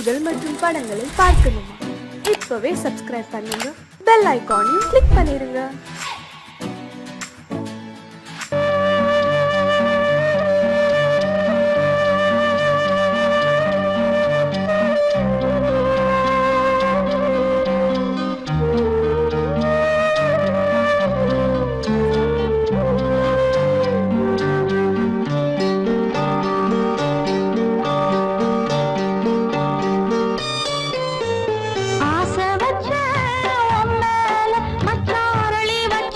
காணொளிகள் மற்றும் படங்களை பார்க்கணுமா? இப்பவே சப்ஸ்கிரைப் பண்ணுங்க, பெல் ஐகானையும் கிளிக் பண்ணிருங்க. ஆசை வச்ச உன் மேல மச்சாரளி வச்ச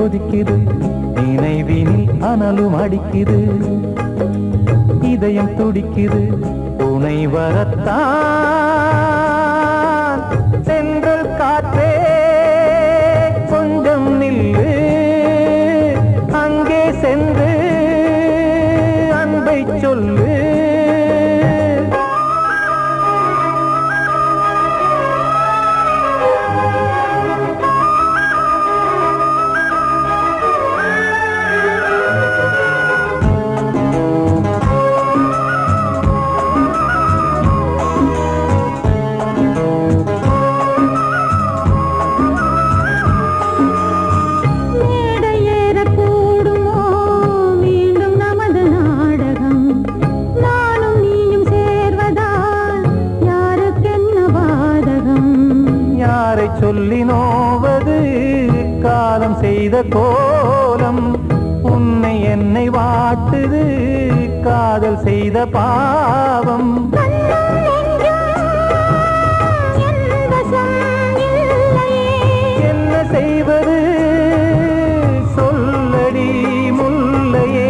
கொதிக்குது நினைவினில் அனலும் அடிக்குது இதயம் துடிக்குது துணை வரத்தான் சென்றல் காற்றே கொஞ்சம் நில்லு அங்கே சென்று அன்பை சொல்லு சொல்லி நோவது காலம் செய்த கோலம் உன்னை என்னை வாட்டுது காதல் செய்த பாவம் என்ன செய்வது சொல்லடி முல்லையே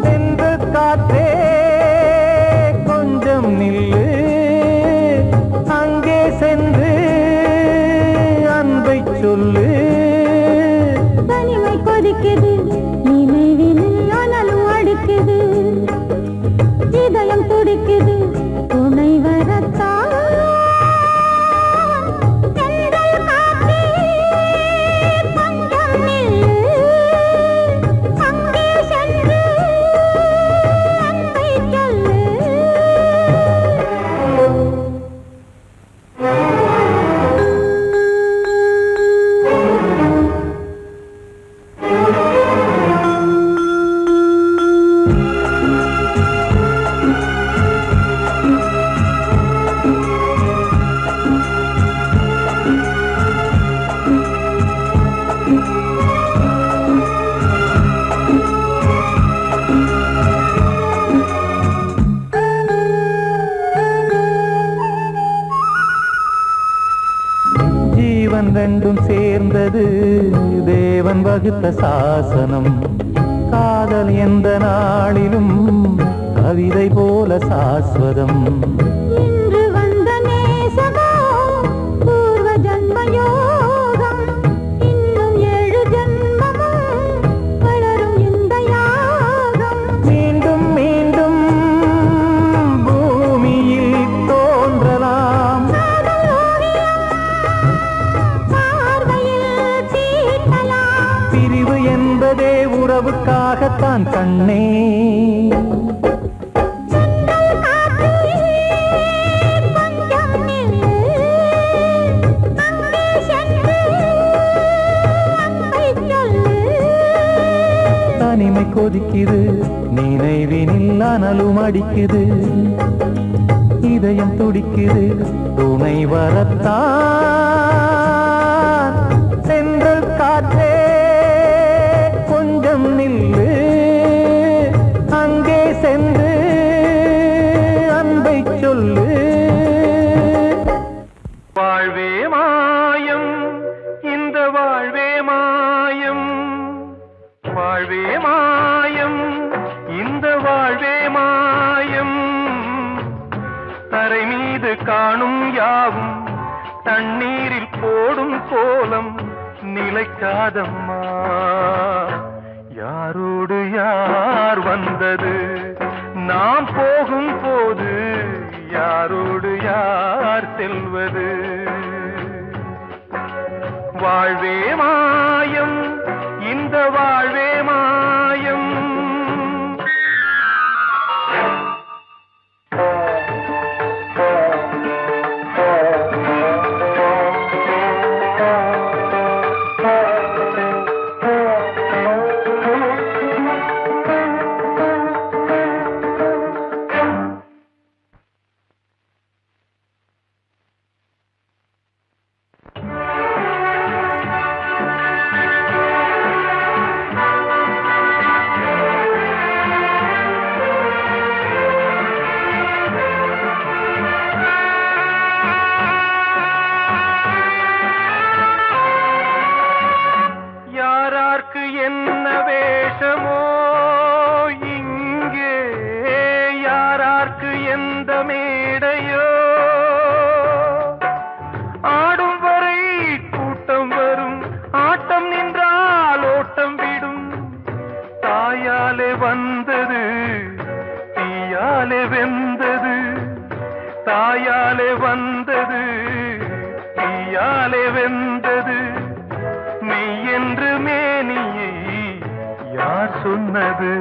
சென்று காற்றே நில்லு அங்கே சென்று அன்பை சொல்லு தனிமை கொதிக்குது நினைவினில் அனலும் அடிக்குது இதயம் துடிக்குது துணை வரத்தான் ரெண்டும் சேர்ந்தது தேவன் வகுத்த சாசனம் காதல் எந்த நாளிலும் கவிதை போல சாஸ்வதம் இன்று வந்த நேசமோ பூர்வ ஜன்மயோகம் இன்னும் 7 ஜன்மமும் வளரும் இந்த யாகம் மீண்டும் மீண்டும் பூமியில் தோன்றலாம் பிரிவு என்பதே உறவுக்காகத்தான் கண்ணே தனிமை கொதிக்குது நினைவினில் அனலும் அடிக்குது இதயம் துடிக்குது துணை வரத்தான் சென்றல் காற்றே கொஞ்சம் நில்லு அங்கே சென்று அன்பை சொல்லு வாழ்வே மாயம் இந்த வாழ்வே மாயம் வாழ்வே மாயம் இந்த வாழ்வே மாயம் தரை மீது காணும் யாவும் தண்ணீரில் போடும் கோலம் நிலைக்காதம்மா யாரோடு யார் வந்தது நாம் போகும் போது யாரோடு யார் செல்வது வாழ்வே மாயம் இந்த வாழ்வே மாயம் இந்த மேடையோ ஆடும் வரை கூட்டம் வரும் ஆட்டம் நின்றால் ஓட்டம் விடும் தாயாலே வந்தது தீயாலே வெந்தது தாயாலே வந்தது தீயாலே வெந்தது மெய் என்று மேனியை யார் சொன்னது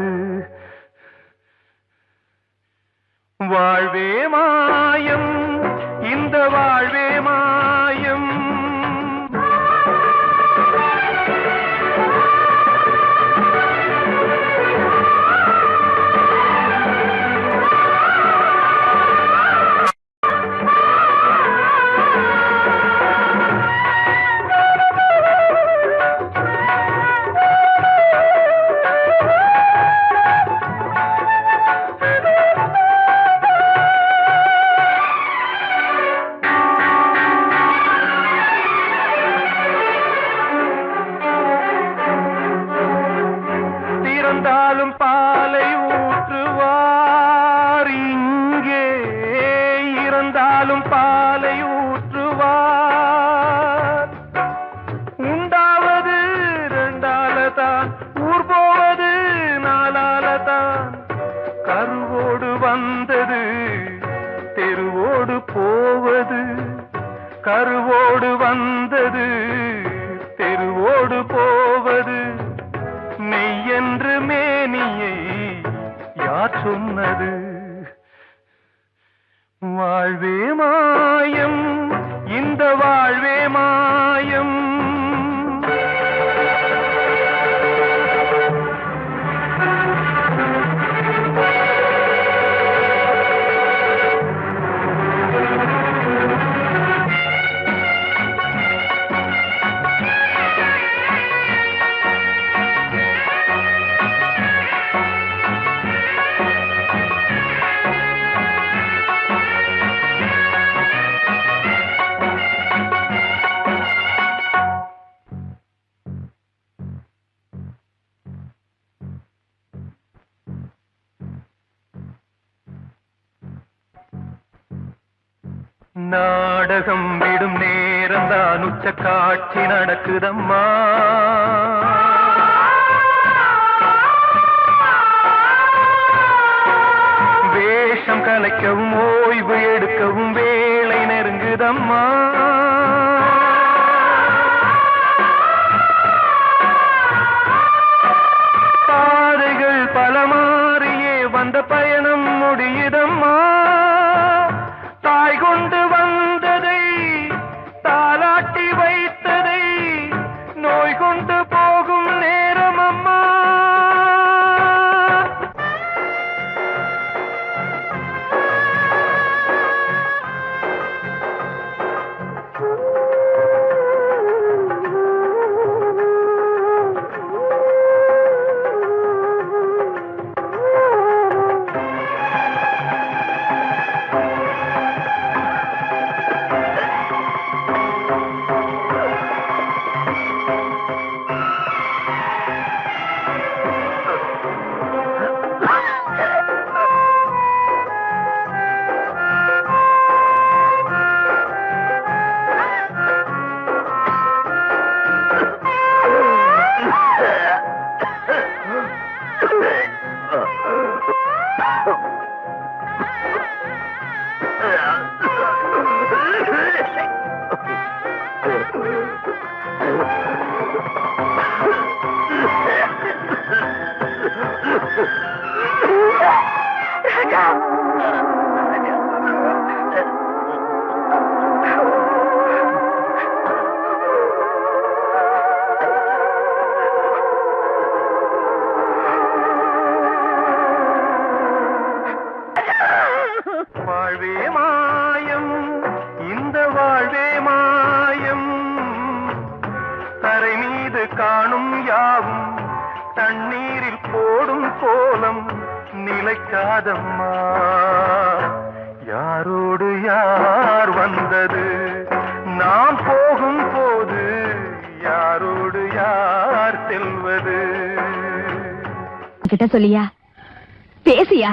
வாழ்வே மாயம் இந்த வாழ்வே மாயம் இறந்தாலும் பாலை ஊற்றுவார் இங்கே இறந்தாலும் பாலை ஊற்றுவார் உண்டாவது ரெண்டாலதான் ஊர் போவது நாலாலதான் கருவோடு வந்தது தெருவோடு போவது கருவோடு வந்தது தெருவோடு போவது மெய் என்று மேனியை யார் சொன்னது வாழ்வே மாயம் இந்த வாழ்வே மாயம் நாடகம் விடும் நேரம் தான் உச்ச காட்சி நடக்குதம்மா வேஷம் கலைக்கவும் ஓய்வு எடுக்கவும் வேளை நெருங்குதம்மா பாதைகள் பல மாறியே வந்த பயணம் முடியுதம்மா தாய் கொண்டு வந்ததை தாலாட்டி வைத்ததை நோய் கொண்டு போகும் நேரம் அம்மா வாழ்வே மாயம் இந்த வாழ்வே மாயம் தரை மீது காணும் யாவும் தண்ணீரில் போடும் கோலம் நிலைக்காதம்மா யாரோடு யார் வந்தது நாம் போகும் போது யாரோடு யார் செல்வது கிட்ட சொல்லியா பேசியா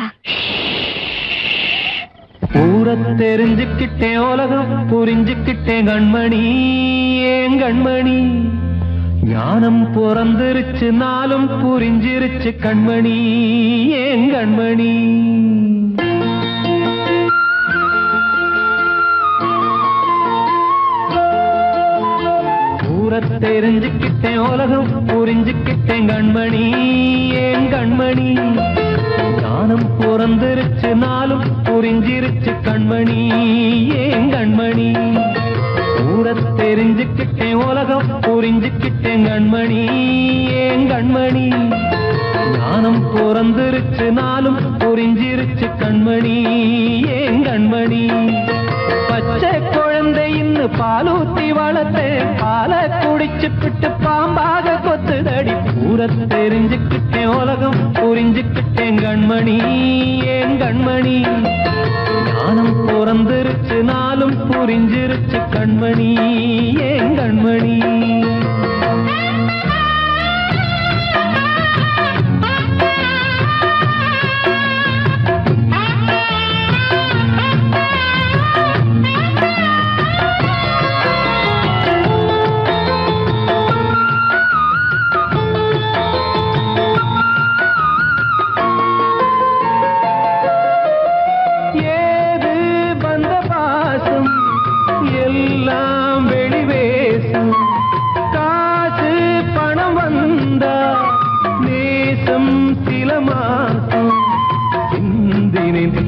ஊரை தெரிஞ்சுக்கிட்டேன் உலகம் புரிஞ்சுக்கிட்டேன் கண்மணி ஏன் கண்மணி ஞானம் பிறந்திருச்சு நாளும் புரிஞ்சிருச்சு கண்மணி ஏன் கண்மணி ஊரை தெரிஞ்சுக்கிட்டேன் உலகம் புரிஞ்சுக்கிட்டேன் கண்மணி ஏன் கண்மணி ஞானம் பிறந்திருச்சு நாளும் புரிஞ்சிருச்சு கண்மணி ஏன் கண்மணி ஊரை தெரிஞ்சுக்கிட்டேன் உலகம் புரிஞ்சுக்கிட்டேன் கண்மணி ஏன் கண்மணி ஞானம் பிறந்திருச்சு நாளும் புரிஞ்சிருச்சு கண்மணி ஏன் கண்மணி பச்சை குழந்தை இன்னும் பாலூத்தி வளர்த்தேன் பாலை குடிச்சுப்பிட்டு பாம்பாக கொத்துதடி ஊரை தெரிஞ்சுக்கிட்டேன் உலகம் புரிஞ்சுக்கிட்டேன் கண்மணி ஏன் கண்மணி ஞானம் பிறந்திருச்சு நாளும் புரிஞ்சிருச்சு கண்மணி ஏன் கண்மணி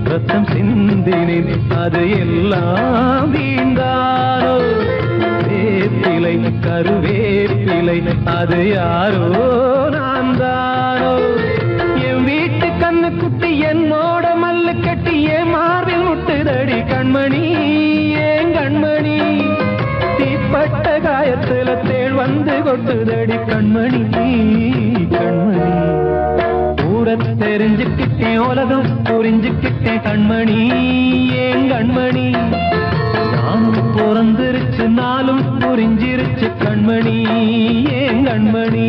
ரத்தம் சிந்தினேன் அது எல்லாம் வீண்டாரோ வேப்பிலை கருவேப்பிலை அது யாரோ நான் தானோ என் வீட்டு கண்ணு குட்டி என்னோட மல்லு கட்டி என் மார்பில் முட்டுதடி கண்மணி ஏன் கண்மணி தீப்பட்ட காயத்துல தேள் வந்து கொட்டுதடி கண்மணி கண்மணி ஊரை தெரிஞ்சுக்கிட்டேன் உலகம் புரிஞ்சுக்கிட்டேன் கண்மணி ஏன் கண்மணி ஞானம் பிறந்திருச்சு நாளும் புரிஞ்சிருச்சு கண்மணி ஏன் கண்மணி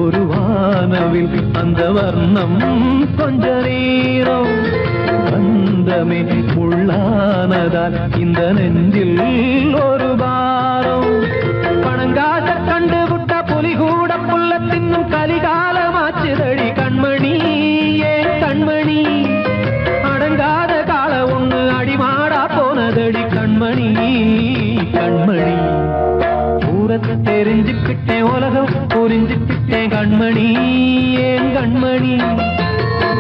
ஒரு வானவில் அந்த வர்ணம் கொஞ்ச நேரம் வந்தமே உள்ளானதால் இந்த நெஞ்சில் ஒரு பாரம் பணங்காச கண்டு விட்ட புலி கூட புல்ல தின்னும் கலிகாலமாச்சுதடி கண்மணி ஏன் கண்மணி அடங்காத கால ஒண்ணு அடிமாடா போனதடி கண்மணி கண்மணி ஊரை தெரிஞ்சுக்கிட்டேன் உலகம் புரிஞ்சுக்கிட்டேன் கண்மணி ஏன் கண்மணி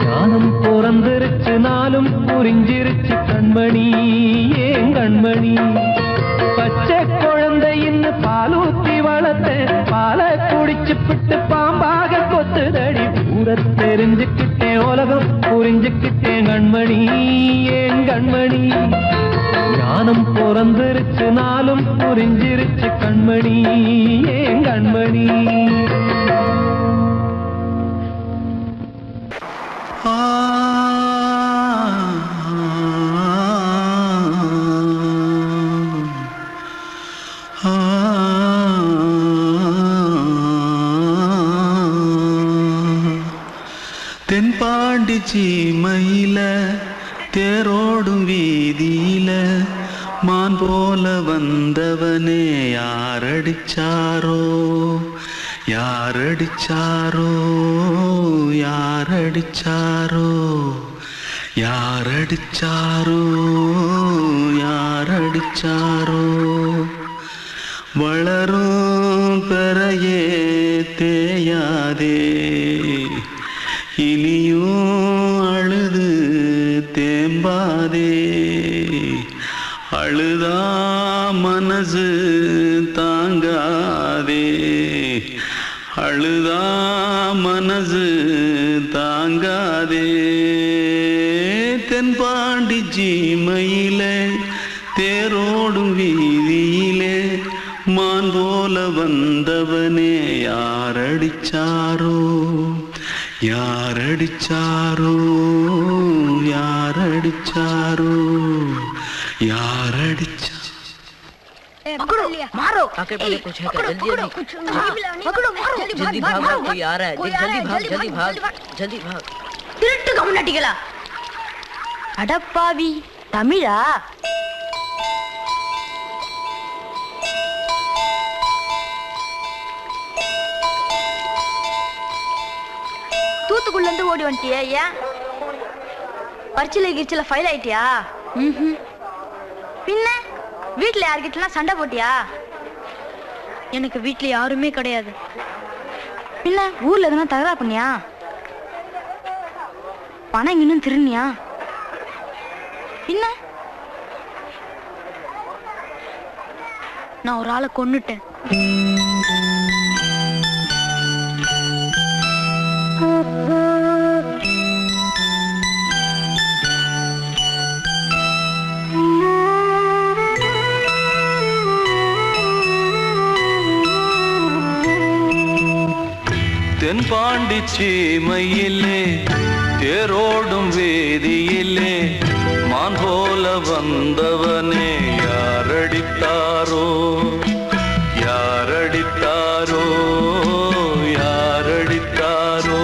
ஞானம் பிறந்திருச்சு நாளும் புரிஞ்சிருச்சு கண்மணி ஏன் கண்மணி பச்சை குழந்தை இன்னும் பாலூத்தி வளர்த்தேன் பாலை குடிச்சுப்பிட்டு பாம்பாக கொத்துதடி ஊரை தெரிஞ்சுக்கிட்டேன் உலகம் புரிஞ்சுக்கிட்டேன் கண்மணி ஏன் கண்மணி ஞானம் பிறந்திருச்சு நாளும் புரிஞ்சிருச்சு கண்மணி ஏன் கண்மணி தென்பாண்டி சீமையில தேரோடும் வீதியில மான் போல வந்தவனே யாரடிச்சாரோ யாரடிச்சாரோ யாரடிச்சாரோ யாரடிச்சாரோ யாரடிச்சாரோ வளரும் பெறையே தேயாதே இனியும் அழுது தேம்பாதே அழுதா மனசு தாங்காதே அழுதா மனசு தாங்காதே தென்பாண்டி சீமையிலே தேரோடும் வீதியிலே மான் போல வந்தவனே யாரடிச்சாரோ யாரடிச்சாரோ யாரடிச்சாரோ யாரடிச்சா मारो आके पहले कुछ है क्या जल्दी जल्दी पकड़ो मारो जल्दी भाग भाग कोई आ रहा है जल्दी भाग जल्दी भाग திருட்டு கம்யூனிட்டிகளா அடப்பாவி தமிழா தூத்துக்குள்ள இருந்து ஓடி வந்துட்டியா ஏன் பரிச்சையில கிரிச்சல ஃபைல் ஆயிட்டியா பின்ன வீட்ல யார்கிட்டலாம் சண்டை போட்டியா எனக்கு வீட்ல யாருமே கிடையாது பின்ன ஊர்ல எதுனா தகராறு பண்ணியா பணம் இன்னும் திருநியா பின்ன நான் ஒரு ஆளை கொன்னுட்டேன் தென்பாண்டி சீமையிலே தேரோடும் வேதியிலே மான் போல வந்தவனே யாரடித்தாரோ யாரடித்தாரோ யாரடித்தாரோ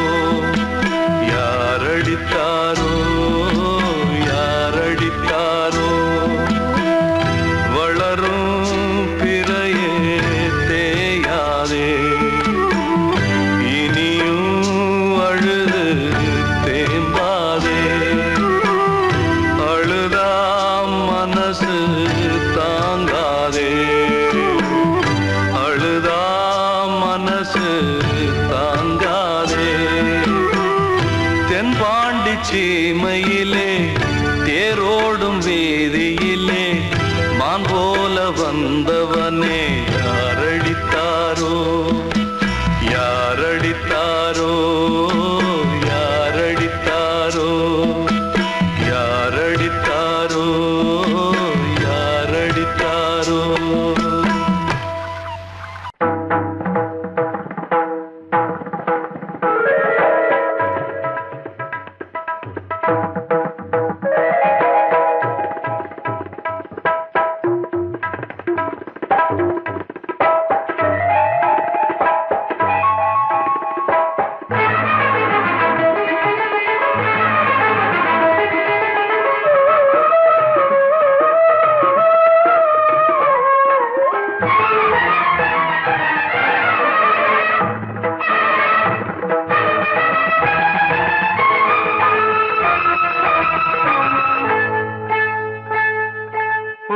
யாரடித்தாரோ யாரடித்தாரோ வளரும் பிறையே தேயாதே சீமையிலே தேரோடும் வேதியிலே மான் போல வந்தவனே யாரடித்தாரோ யாரடித்தாரோ யாரடித்தாரோ யாரடித்தாரோ யாரடித்தாரோ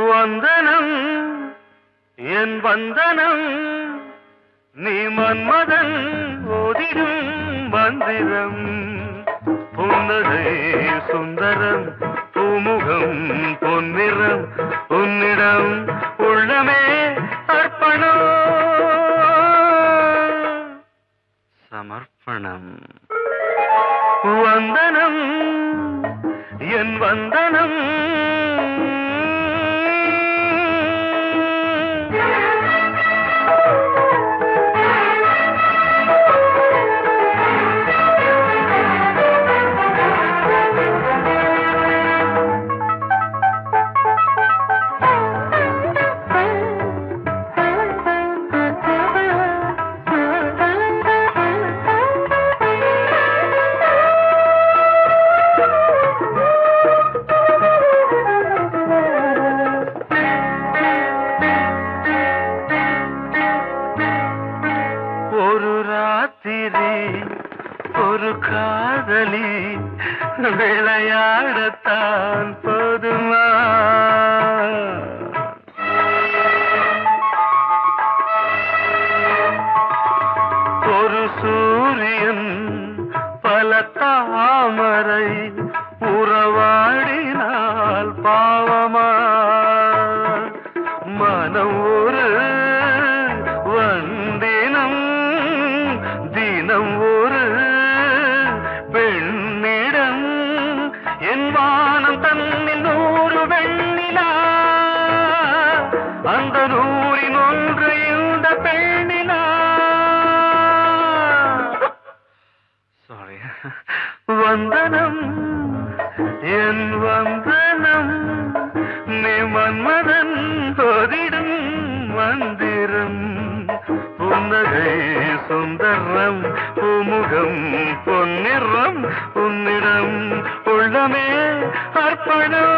வந்தனம் என் வந்தனம் நீ மன்மதன் ஓதிடும் மந்திரம் புன்னகை சுந்தரம் பூமுகம் பொன்னிறம் உன்னிடம் உள்ளமே அர்ப்பணம் சமர்ப்பணம் வந்தனம் என் வந்தனம் விளையாடத்தான் போதுமா ஒரு சூரியன் பல தாமரை உறவாடினால் பாவமா மனம் ஒரு வந்தினம் வந்தனம் என் வந்தனம் நீ மன்மதன் ஓதிடும் மந்திரம் புன்னகை சுந்தரம் பூமுகம் பொன்னிறம் உன்னிடம் உள்ளமே அர்ப்பணம்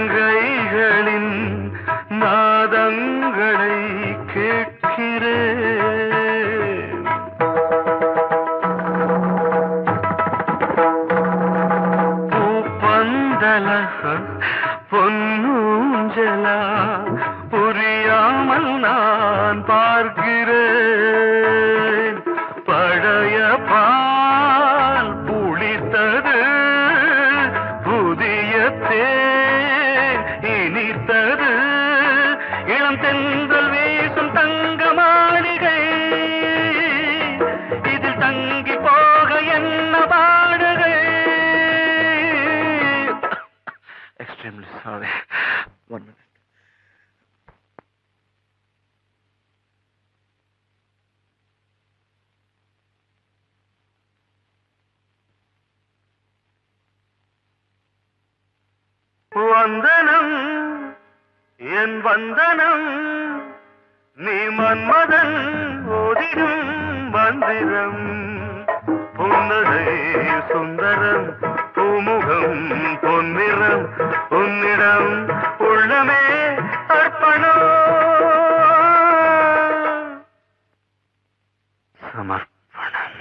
சதங்கைகளின் நாதங்களை கேட்கிறேன் பூப்பந்தல பொன்னூஞ்சலா புரியாமல் நான் பார்க்கிறேன் பழைய பால் புளித்தது புதிய தேன் இனித்தது இளம் தென்றல் வீசும் தங்க மாளிகை இதில் தங்கி போக என்ன பாடுகை எக்ஸ்ட்ரீம்லி சாரி 1 minute வந்தனம் என் வந்தனம் நீ மன்மதன் ஓதிடும் மந்திரம் புன்னகை சுந்தரம் பூமுகம் பொன்னிறம் உன்னிடம் உள்ளமே அர்ப்பணம் சமர்ப்பணம்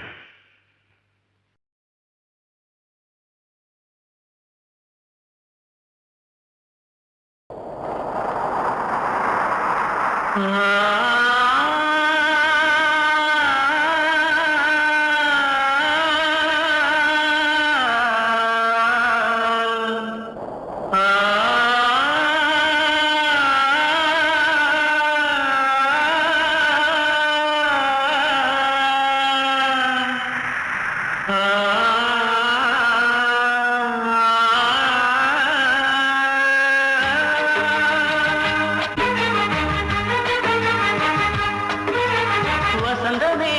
வசந்தமே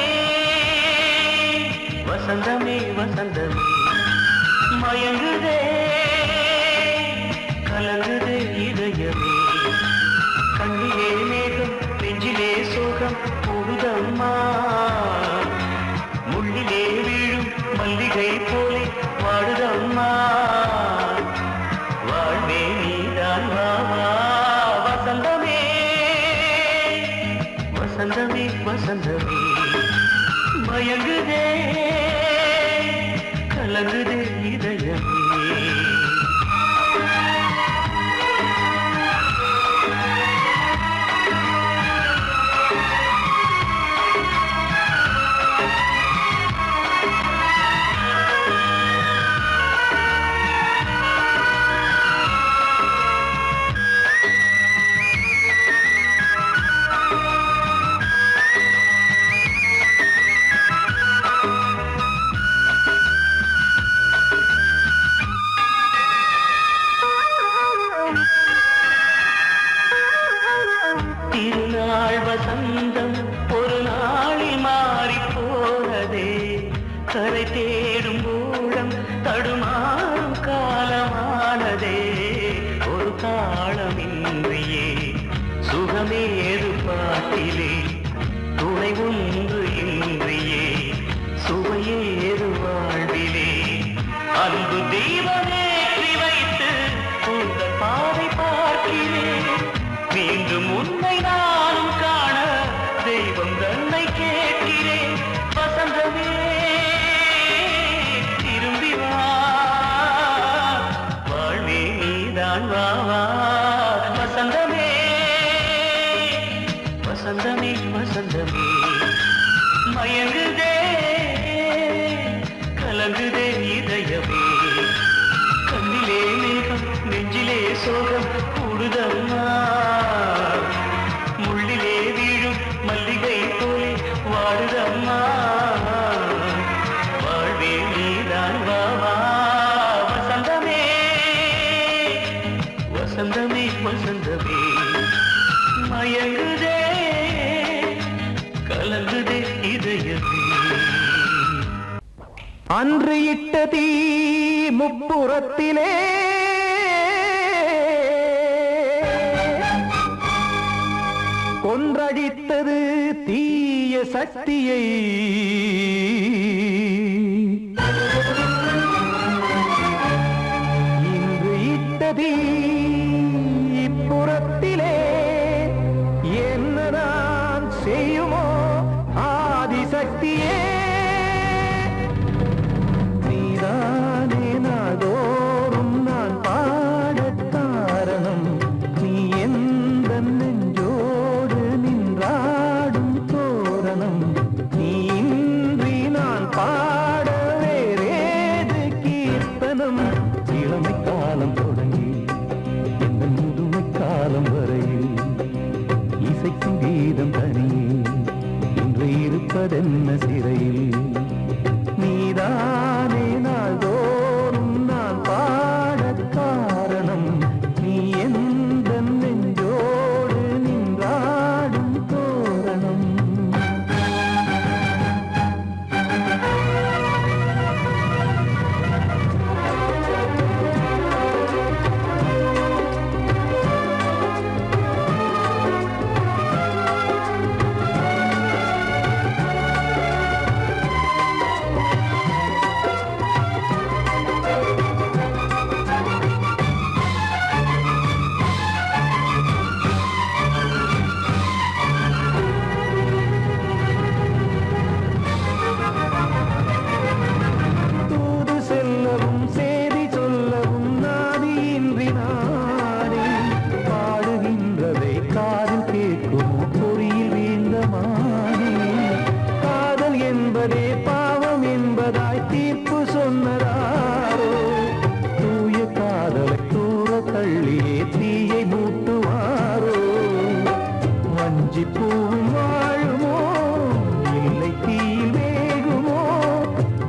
வசந்தமே வசந்தமே மயங்குதே கலங்குதே இதயமே கண்ணிலே மேகம் நெஞ்சிலே சோகம் போகுதம்மா முள்ளிலே வீழும் மல்லிகை போலே வாடுதம்மா வாழ்வே நீதான் வாவா வசந்தமே வசந்தமே வசந்தமே மயங்குதே கலங்குதே இதயமே மயங்குதே கலங்குதே இதயமே கண்ணிலே மேகம் நெஞ்சிலே சோகம் கூடுதம்மா முள்ளிலே வீழும் மல்லிகை போலே வாடுதம்மா வாழ்வே நீதான் வாவா வசந்தமே வசந்தமே வசந்தமே மயங்குதே கலங்குதே இதயமே அன்று இட்ட தீ முப்புறத்திலே கொன்றடித்தது தீய சக்தியை இன்று இட்ட தீ இப்புறத்திலே என்னதான் செய்யுமோ ஆதிசக்தியே நீதானே நாள்தோறும் நான் பாடக் காரணம் நீ எந்த நெஞ்சோடு நின்றாடும் தோரணம் நீ இன்றி நான் பாட வேறேது கீர்த்தனம் இளமை காலம் தொடங்கி இந்த முதுமை காலம் வரையில் இசைக்கும் கீதம் தனியே இன்று இருப்பதென்ன சிறையில் நீதானே நாள்தோறும் நான் பாடக் காரணம் நீ எந்த நெஞ்சோடு நின்றாடும் தோரணம் தூது செல்லவும் சேதி சொல்லவும் நாதியின்றி நானே பாடுகின்றதை காதில் கேட்குமோ பொறியில் வீழ்ந்த மானே காதல் என்பதே பாவம் என்பதாய் தீர்ப்பு சொன்னதாரோ தூய காதலை தூர தள்ளியே தீயை மூட்டுவாரோ வஞ்சி பூவும் வாழுமோ இல்லை தீயில் வேகுமோ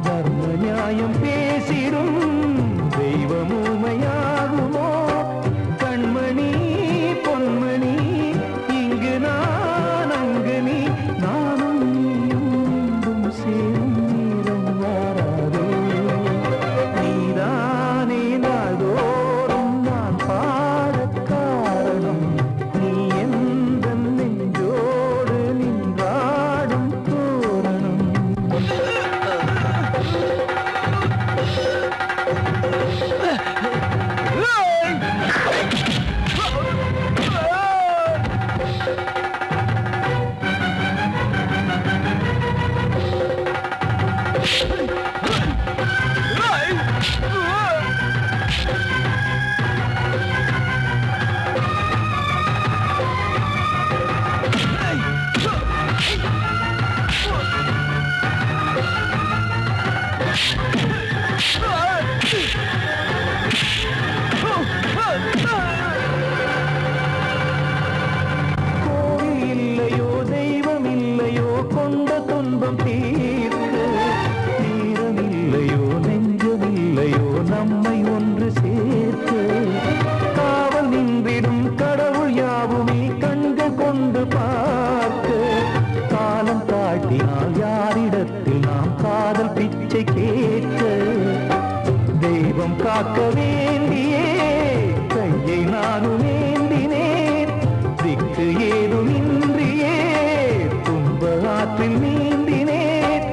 தர்ம நியாயம் பேசிடும் தெய்வமுமையாகுமோ கண்மணி பொன்மணி இங்கு நான் அங்கு நீ நானும் நீயும் மீண்டும் சேரும் நேரம் வாராதோ நீதானே நாள்தோறும் நான் பாடக் காரணம் நீ எந்த நெஞ்சோடு நின்றாடும் தோரணம் கோவில் இல்லையோ தெய்வம் இல்லையோ கொண்ட துன்பம் தீர்க்க நேரம் இல்லையோ நெஞ்சம் இல்லையோ நம்மை ஒன்று சேர்க்க காவல் நின்றிடும் கடவுள் யாவுமே கண்கள் கொண்டு பார்க்க காலம் காட்டினால் யாரிடத்தில் நாம் காதல் பிச்சை கேட்க தெய்வம் காக்க வேண்டியே கையை நானும் ஏந்தினேன் திக்கு ஏதுமின்றியே துன்ப ஆற்றில் நீந்தினேன்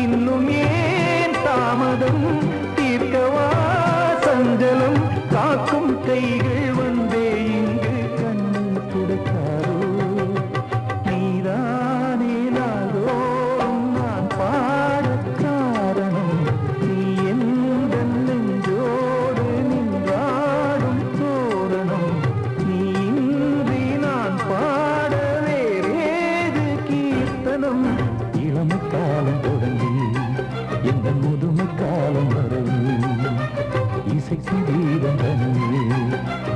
இன்னும் ஏன் தாமதம் தீர்க்கவா சஞ்சலம் காக்கும் கைகள் வந்தே இங்கு கண்ணீர் துடைக்காரோ நீதானே நாள்தோறும் நான் பாடக் காரணம் நீ எந்த நெஞ்சோடு நின்றாடும் தோரணம் நீ இன்றி நான் பாட வேறேது கீர்த்தனம் இளமை காலம் தொடங்கி எந்த முதுமை காலம் வரையில் இசைக்கு வீதம் தனியே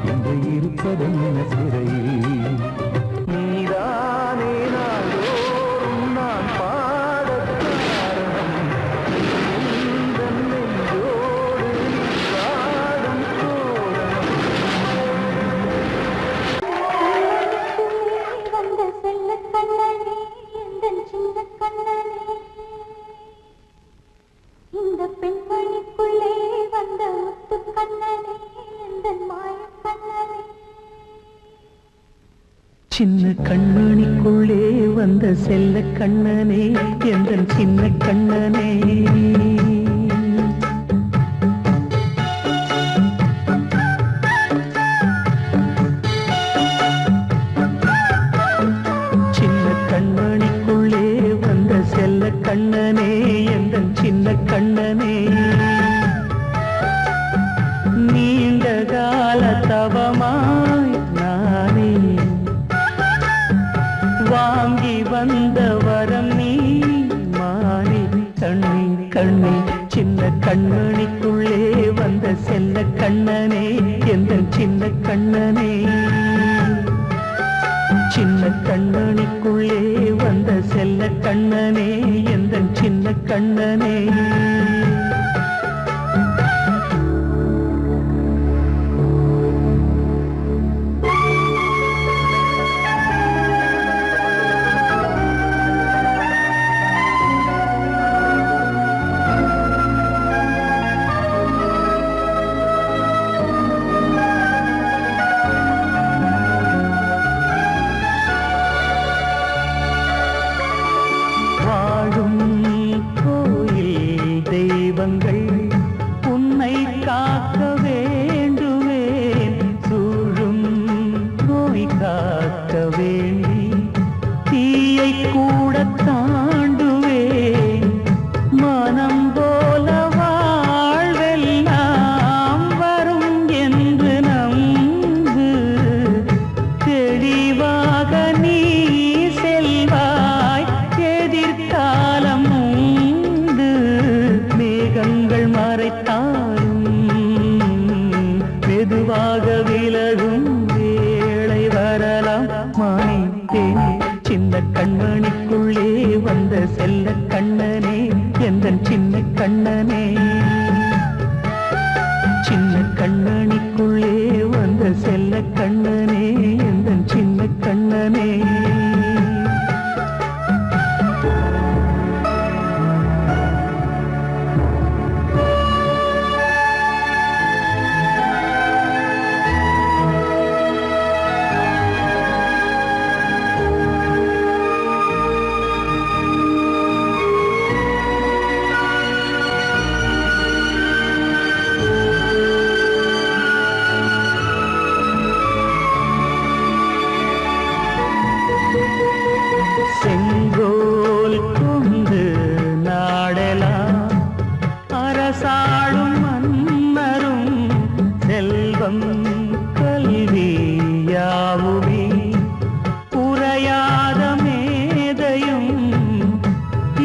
இன்று இருப்பதென்ன சிறையில் நீதானே நாள்தோறும் நான் பாடக் காரணம் உந்தன் நெஞ்சோடு நீராடும் தோரணம் வந்த செல்ல கண்ணனே எந்தன் சின்ன கண்ணனே இந்த பெண்மணிக்குள்ளே வந்த முத்து கண்ணனே எந்தன் மாய கண்ணனே சின்ன கண்மணிக்குள்ளே வந்த செல்ல கண்ணனே எந்தன் சின்ன கண்ணனே சின்ன கண்மணிக்குள்ளே வந்த செல்ல கண்ணனே எந்தன் சின்ன கண்ணனே நீண்ட கால தவமாய் நானே வாங்கி வந்த வரம் நீ மாறி கண்ணி கண்ணி சின்ன கண்மணிக்குள்ளே வந்த செல்ல கண்ணனே எந்தன் சின்ன கண்ணனே சின்ன கண்மணிக்குள்ளே வந்த செல்ல கண்ணனே எந்தன் சின்ன கண்ணனே வாழும் கோயில் தெய்வங்கள் உன்னை காக்க வேண்டுவேன் சூழும் நோய் காக்க வேண்டி தீயை கூட தாண்டுவேன் மனம் போல வாழ்வெல்லாம் வரும் என்று நம்பு தெளிவாக நீ செல்வாய் எதிர்காலம் உண்டு மேகங்கள் மறைத்தாலும் மெதுவாக விலகும் வேளை வரலாம் மானித்தேனே சின்ன கண்மணிக்குள்ளே வந்த செல்ல கண்ணனே எந்தன் சின்ன கண்ணனே சின்ன கண்ணனிக்குள்ளே வந்த செல்ல கண்ணனே எந்தன் சின்ன கண்ணனே செங்கோல் கொண்டு நாடலாம் அரசாளும் மன்னரும் செல்வம் கல்வியாவுமே உரையாத மேதையும்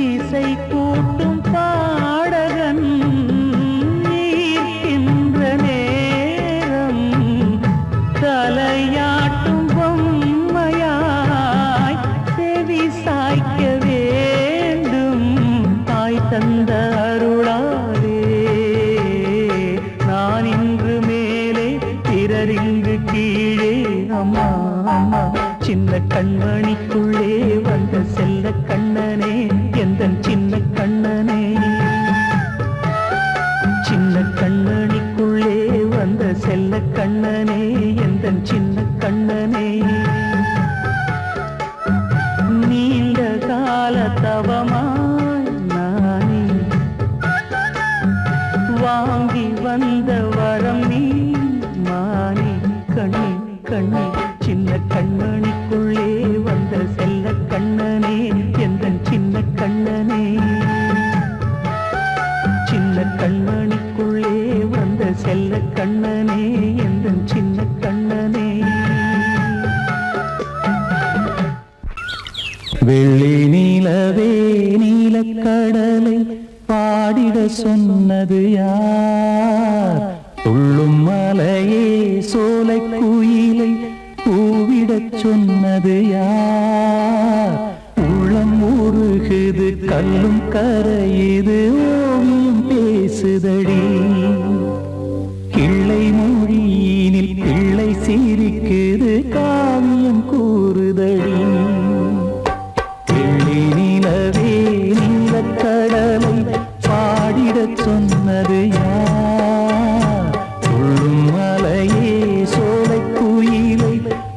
இசை கூட்டும் பாடகன் ஈர்க்கின்ற நேரம் தலையாட்டும் பொம்மையாய் செவி சாய்க்க வேண்டும் தாய் தந்த அருளாலே நான் இன்று மேலே பிறரிங்கு கீழே அம்மா அம்மா சின்ன கண்மணிக்குள்ளே வந்த செல்ல கண்ணனே எந்தன் சின்ன கண்ணனே சின்ன கண்ணனிக்குள்ளே வந்த செல்ல கண்ணனே எந்தன் சின்ன கண்ணனே நீண்ட கால தவமாய் நானே வாங்கி வந்த வரம் நீ மானி கண்ணி கண்ணி சின்ன கண்ணனிக்குள்ளே வந்த செல்ல கண்ணனே எந்தன் சின்ன கண்ணனே சின்ன கண்மணிக்குள்ளே வந்த செல்ல கண்ணனே எந்தன் சின்ன கண்ணனே வெள்ளி நிலவே நீலக்கடலை பாடிட சொன்னது யார்? துள்ளும் மலையே சோலை குயிலை கூவிடச் சொன்னது யார்? உள்ளம் உருகுது கல்லும் கரையுது ஓவியம் பேசுதடி. கிள்ளை மொழியினில் பிள்ளை சிரிக்குது காவியம் கூறுதடி. வெள்ளி நிலவே நீலக்கடலை பாடிடச் சொன்னது யார்? துள்ளும் மலையே சோலை குயிலை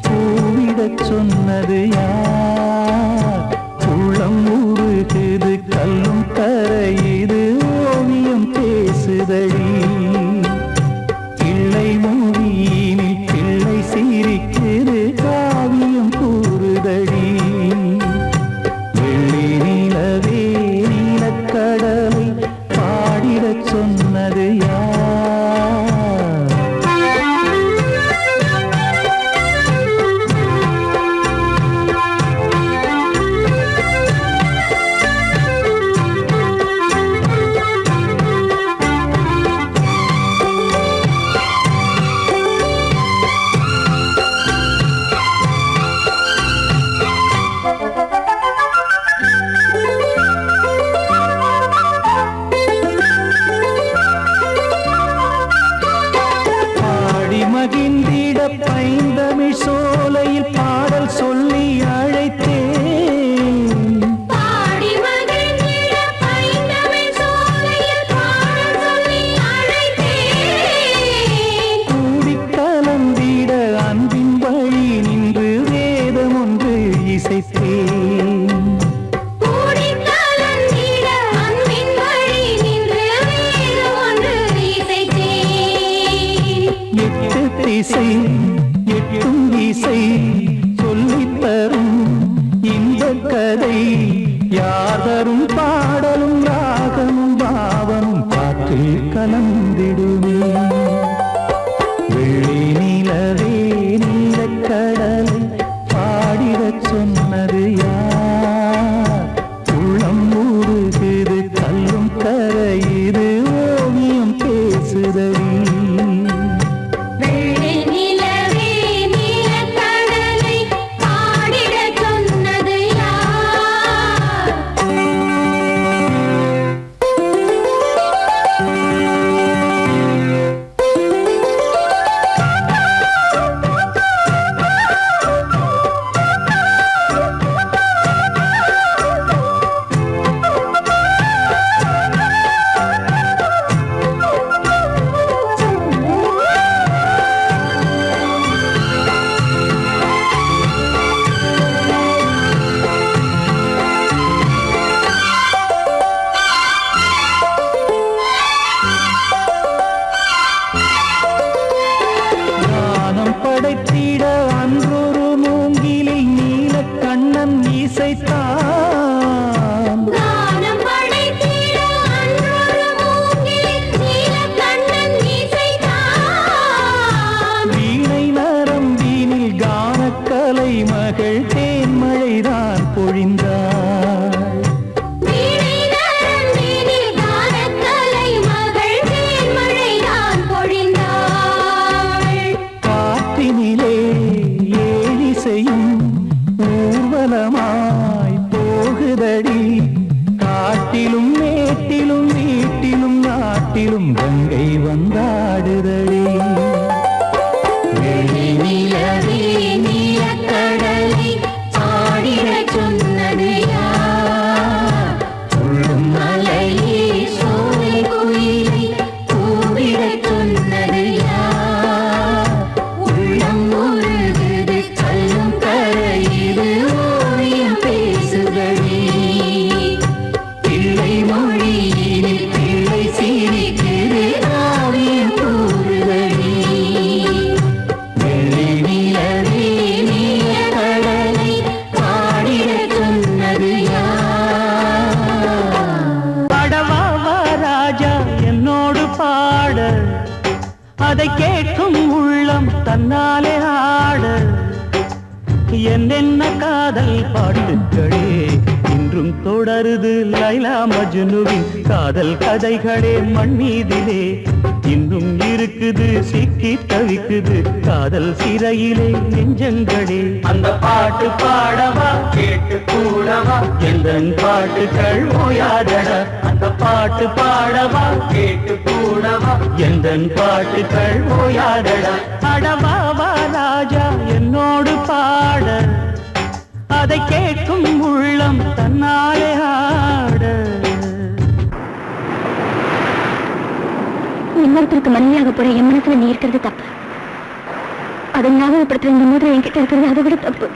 கூவிடச் சொன்னது யார்? உள்ளம் உருகுது கல்லும் கரையுது ஓவியம் பேசுதடி. கிள்ளை மொழியினில் பிள்ளை சிரிக்குது காவியம் கூறுதடி. வெள்ளி நிலவே நீலக்கடலை பாடிடச் சொன்னது யார்? மகிழ்ந்திட பைந்தமிழ் சோலையில் பாடல் சொல்லி அழைத்தேன். பாடி மகிழ்ந்திட பைந்தமிழ் சோலையில் பாடல் சொல்லி அழைத்தேன். கூடிக் கலந்திட அன்பின் வழி நின்று வேதம் ஒன்று இசைத்தேன். கூடிக் கலந்திட அன்பின் வழி நின்று வேதம் ஒன்று இசைத்தேன். எட்டு திசை எட்டும் இசை சொல்லித் தரும் இந்த கதை யார் தரும் பாடலும் ராகமும் பாவமும் காற்றில் கலந்திடுமே. வெள்ளி நிலவே நீலக்கடலை பாடிடச் சொன்னது யார்? உள்ளம் உருகுது கல்லும் கரையுது ஓவியம் பேசுதடி. வெள்ளி நிலவே நீலக்கடலை பாடிடச் சொன்னது யார்? ஞானம் படைத்திட அன்றொரு மூங்கிலில் நீலக்கண்ணன் இசைத்தான். கானம் படைத்திட அன்றொரு மூங்கிலில் நீலக்கண்ணன் இசைத்தான். வீணை நரம்பினில் கானக்கலை மகள் தேன்மழைதான் பொழிந்தாள். வீணை நரம்பினில் கானக்கலை மகள் தேன்மழைதான் பொழிந்தாள். காற்றினிலே ஏழிசையும் ஊர்வலமாய் போகுதடி. காட்டிலும் மேட்டிலும் வீட்டிலும் நாட்டிலும் கங்கை வந்தாடுதடி. வெள்ளி நிலவே நீலக்கடலை பாடிடச் சொன்னது யார்? உள்ளும் மலையே சோலை குயிலை கூவிடச் சொன்னது யார்? உள்ளம் உருகுது கல்லும் கரையுது ஓவியம் பேசுதடி. பிள்ளை மொழியினில் பிள்ளை சிரிக்குது காவியம் கூறுதடி. வெள்ளி நிலவே நீலக்கடலை பாடிடச் சொன்னது யார்? பாடவா ராஜா என்னோடு பாட, அதை கேட்கும் உள்ளம் தன்னாலே ஆட. என்னென்ன காதல் பாட்டுக்களே இன்று இன்றும் தொடருது லைலா மஜ்னுவின் காதல் கதைகளே மண் மீதிலே. இன்னும் இருக்குது சிக்கி தவிக்குது காதல் சிறையிலே நெஞ்சங்களே. அந்த பாட்டு பாடவா கேட்டு கூடவா எந்தன் பாட்டுகள் ஓயாதடா. அந்த பாட்டு பாடவா கேட்டு கூடவா எந்தன் பாட்டுகள் ஓயாதடா. அடவாவா ராஜா என்னோடு பாட அதை கேட்கும் உள்ளம் தன்னாலே ஆட. இன்னொருத்தருக்கு மனைவியாக போற என் மனசுல நீ இருக்கிறது தப்பு. அதை ஞாபகப்படுத்துற இந்த மோதிரம் என்கிட்ட இருக்கிறது அதை விட தப்பு.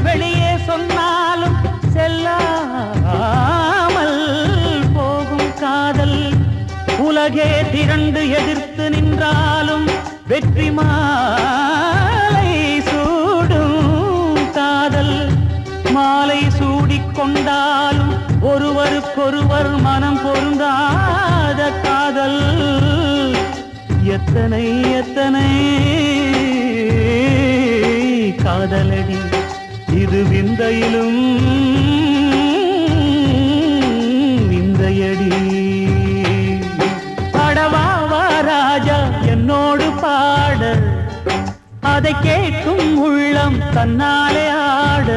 வெளியே சொன்னாலும் செல்லாமல் போகும் காதல். உலகே திரண்டு எதிர்த்து நின்றாலும் வெற்றி மாலை சூடும் காதல். மாலை சூடிக்கொண்டாலும் ஒருவருக்கொருவர் மனம் பொருந்தாத காதல். எத்தனை எத்தனை காதலடி இது விந்தையிலும் விந்தையடி. பாடவாவா ராஜா என்னோடு பாட அதை கேட்கும் உள்ளம் தன்னாலே ஆட.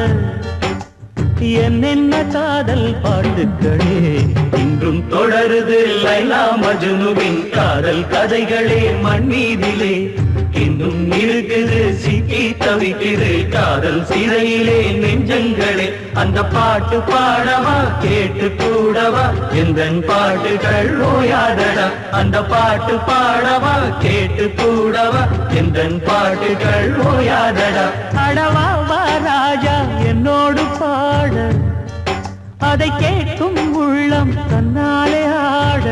என்னென்ன காதல் பாட்டுக்களே இன்றும் தொடருது லைலா மஜ்னுவின் காதல் கதைகளே மண் மீதிலே. இன்னும் இருக்குது சிக்கி தவிக்குது காதல் சிறையிலே நெஞ்சங்களே. அந்த பாட்டு பாடவா கேட்டு கூடவா எந்தன் பாட்டுகள் ஓயாதடா. அந்த பாட்டு பாடவா கேட்டு கூடவா எந்தன் பாட்டுகள் ஓயாதடா. அடவாவா ராஜா என்னோடு பாட அதை கேட்கும் உள்ளம் தன்னாலே ஆட.